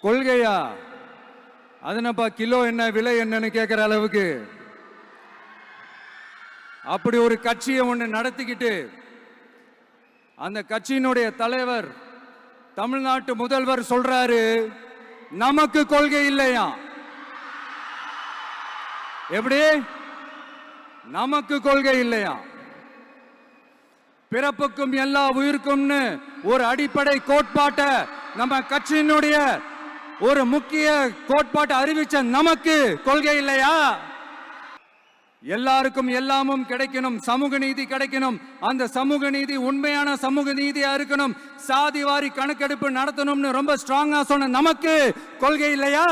கொள்கையா? அதனப்பா kilo என்ன விலை என்னன்னு கேட்கிற அளவுக்கு அப்படி ஒரு கட்சியை ஒன்று நடத்திக்கிட்டு அந்த கட்சியினுடைய தலைவர் தமிழ்நாட்டு முதல்வர் சொல்றாரு, நமக்கு கொள்கை இல்லையா? எப்படி நமக்கு கொள்கை இல்லையா? பிறப்புக்கும் எல்லா உயிருக்கும்னு ஒரு அடிப்படை கோட்பாட்டை நம்ம கட்சியினுடைய ஒரு முக்கிய கோட்பாட்டை அறிவிச்ச நமக்கு கொள்கை இல்லையா? எல்லாருக்கும் எல்லாமும் கிடைக்கணும், சமூக நீதி கிடைக்கணும், அந்த சமூக நீதி உண்மையான சமூக நீதியா இருக்கணும், சாதிவாரி கணக்கெடுப்பு நடத்தணும்னு ரொம்ப ஸ்ட்ராங்கா சொன்ன நமக்கு கொள்கை இல்லையா?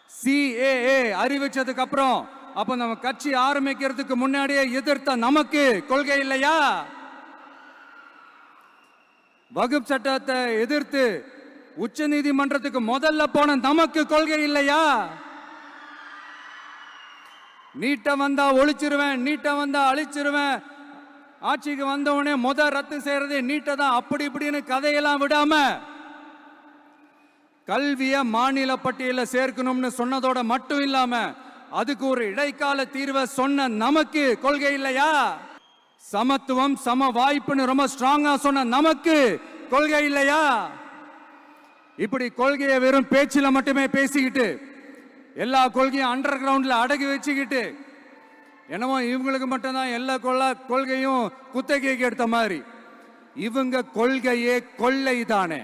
CAA அறிவிச்சதுக்கு அப்புறம் அப்ப நம்ம கட்சி ஆரம்பிக்கிறதுக்கு முன்னாடியே எதிர்த்த நமக்கு கொள்கை இல்லையா? வகுப்பு சட்டத்தை எதிர்த்து உச்ச நீதிமன்றத்துக்கு முதல்ல போன நமக்கு கொள்கை இல்லையா? நீட்ட வந்தா ஒழிச்சிருவேன், நீட்ட வந்தா அழிச்சிருவேன், ஆட்சிக்கு வந்தவனே ரத்து செய்யறதே நீட்ட தான், அப்படி இப்படின்னு கதையெல்லாம் விடாம கல்விய மாநில பட்டியல சேர்க்கணும்னு சொன்னதோட மட்டும் இல்லாம அதுக்கு ஒரு இடைக்கால தீர்வை சொன்ன நமக்கு கொள்கை இல்லையா? சமத்துவம் சம வாய்ப்புன்னு ரொம்ப ஸ்ட்ராங்கா சொன்ன நமக்கு கொள்கை இல்லையா? இப்படி கொள்கையை வெறும் பேச்சில மட்டுமே பேசிக்கிட்டு எல்லா கொள்கையும் அண்டர் கிரவுண்ட்ல அடக்கி வச்சுக்கிட்டு என்னமோ இவங்களுக்கு மட்டும்தான் எல்லா கொள்கையும் குத்தகைக்கு எடுத்த மாதிரி, இவங்க கொள்கையே கொள்ளை தானே.